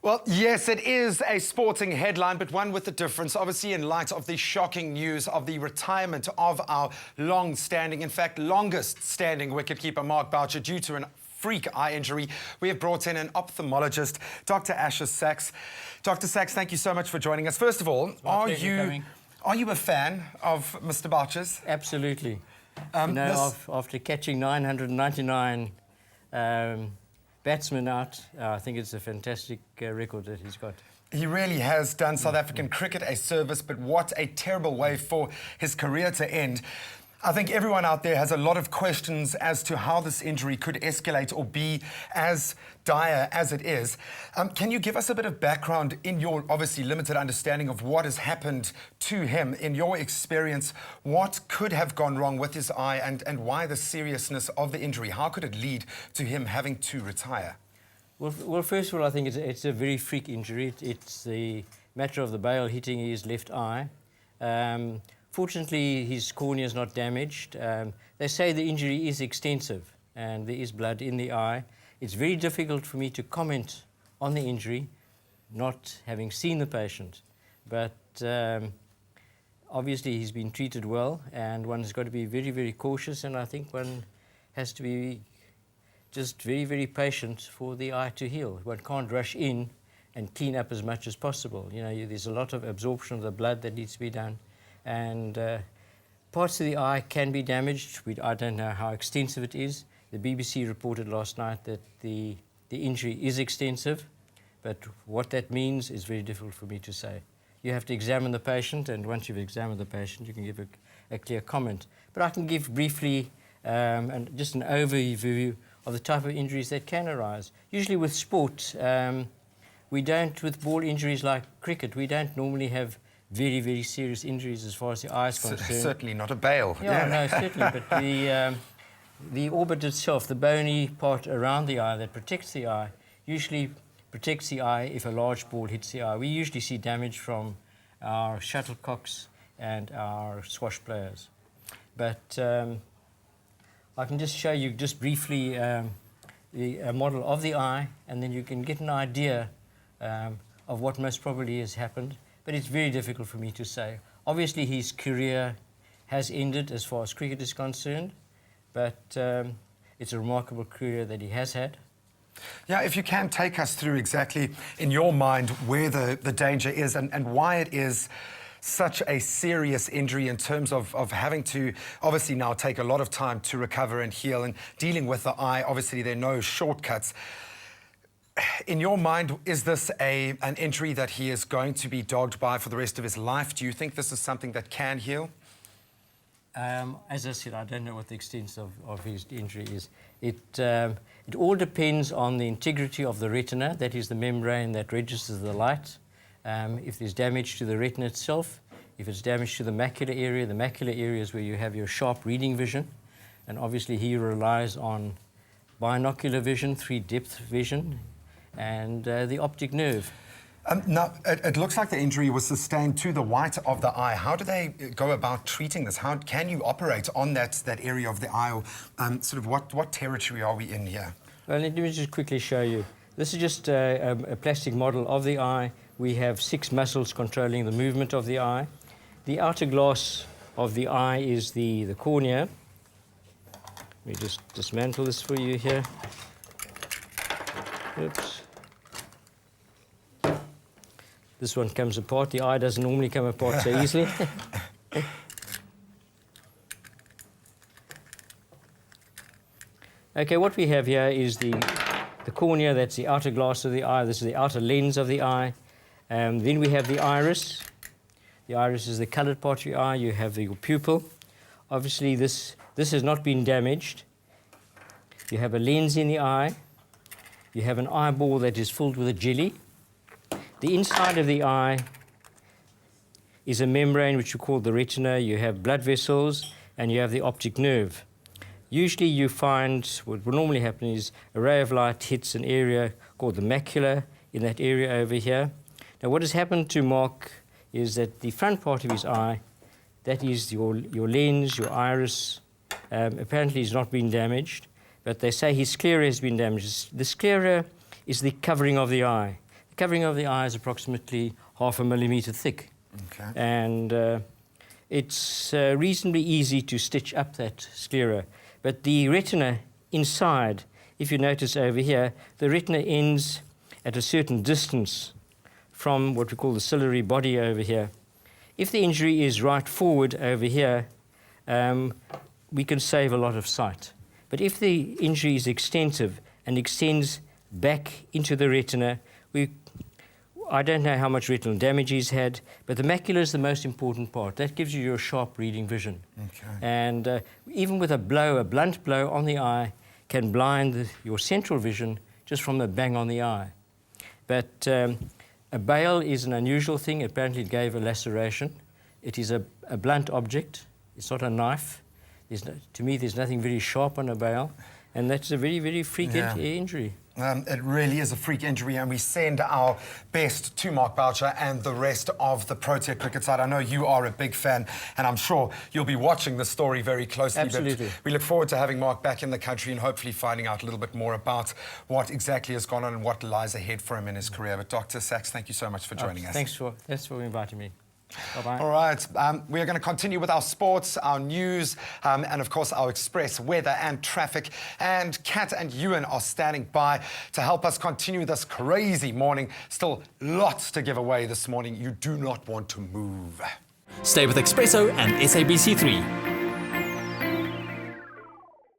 Well, yes, it is a sporting headline, but one with a difference, obviously in light of the shocking news of the retirement of our long-standing, in fact, longest-standing wicketkeeper, Mark Boucher, due to an freak eye injury. We have brought in an ophthalmologist, Dr. Asher Sachs. Dr. Sachs, thank you so much for joining us. First of all, are you a fan of Mr. Boucher's? Absolutely. After catching 999 batsmen out, I think it's a fantastic record that he's got. He really has done South African cricket a service, but what a terrible way for his career to end. I think everyone out there has a lot of questions as to how this injury could escalate or be as dire as it is. Can you give us a bit of background in your obviously limited understanding of what has happened to him? In your experience, what could have gone wrong with his eye and why the seriousness of the injury? How could it lead to him having to retire? Well, first of all, I think it's a very freak injury. It's the matter of the bail hitting his left eye. Fortunately, his cornea is not damaged. They say the injury is extensive and there is blood in the eye. It's very difficult for me to comment on the injury, not having seen the patient. But obviously, he's been treated well, and one has got to be very, very cautious, and I think one has to be just very, very patient for the eye to heal. One can't rush in and clean up as much as possible. You know, there's a lot of absorption of the blood that needs to be done. And parts of the eye can be damaged. I don't know how extensive it is. The BBC reported last night that the injury is extensive, but what that means is very difficult for me to say. You have to examine the patient, and once you've examined the patient, you can give a clear comment. But I can give briefly and just an overview of the type of injuries that can arise. Usually with sport, we don't, with ball injuries like cricket, we don't normally have very, very serious injuries as far as the eye is concerned. Certainly not a bail. Yeah, no, certainly. But the orbit itself, the bony part around the eye that protects the eye, usually protects the eye if a large ball hits the eye. We usually see damage from our shuttlecocks and our squash players. But I can just show you just briefly a model of the eye, and then you can get an idea of what most probably has happened. But it's very difficult for me to say. Obviously, his career has ended as far as cricket is concerned, but it's a remarkable career that he has had. Yeah, if you can take us through exactly, in your mind, where the danger is and why it is such a serious injury in terms of having to obviously now take a lot of time to recover and heal, and dealing with the eye. Obviously, there are no shortcuts. In your mind, is this an injury that he is going to be dogged by for the rest of his life? Do you think this is something that can heal? As I said, I don't know what the extent of his injury is. It all depends on the integrity of the retina, that is the membrane that registers the light. If there's damage to the retina itself, if it's damage to the macular area is where you have your sharp reading vision. And obviously he relies on binocular vision, 3-depth vision, and the optic nerve. Now, it looks like the injury was sustained to the white of the eye. How do they go about treating this? How can you operate on that area of the eye? Or, sort of what territory are we in here? Well, let me just quickly show you. This is just a plastic model of the eye. We have 6 muscles controlling the movement of the eye. The outer glass of the eye is the cornea. Let me just dismantle this for you here. Oops. This one comes apart. The eye doesn't normally come apart so easily. Okay, what we have here is the cornea. That's the outer glass of the eye. This is the outer lens of the eye. Then we have the iris. The iris is the colored part of your eye. You have your pupil. Obviously, this has not been damaged. You have a lens in the eye. You have an eyeball that is filled with a jelly. The inside of the eye is a membrane which we call the retina. You have blood vessels and you have the optic nerve. Usually you find what will normally happen is a ray of light hits an area called the macula in that area over here. Now what has happened to Mark is that the front part of his eye, that is your lens, your iris, apparently has not been damaged, but they say his sclera has been damaged. The sclera is the covering of the eye. covering of the eye is approximately 0.5 millimeter thick. Okay. And it's reasonably easy to stitch up that sclera. But the retina inside, if you notice over here, the retina ends at a certain distance from what we call the ciliary body over here. If the injury is right forward over here, we can save a lot of sight. But if the injury is extensive and extends back into the retina, I don't know how much retinal damage he's had, but the macula is the most important part. That gives you your sharp reading vision. Okay. And even with a blunt blow on the eye can blind your central vision just from a bang on the eye. But a bale is an unusual thing. Apparently it gave a laceration. It is a blunt object. It's not a knife. To me, there's nothing very sharp on a bale. And that's a very, very freak injury. It really is a freak injury, and we send our best to Mark Boucher and the rest of the Protea cricket side. I know you are a big fan, and I'm sure you'll be watching the story very closely. Absolutely. But we look forward to having Mark back in the country and hopefully finding out a little bit more about what exactly has gone on and what lies ahead for him in his career. But Dr. Sachs, thank you so much for joining us. Thanks for inviting me. Bye-bye. All right, we are going to continue with our sports, our news, and of course our express weather and traffic. And Kat and Ewan are standing by to help us continue this crazy morning. Still lots to give away this morning. You do not want to move. Stay with Expresso and SABC3.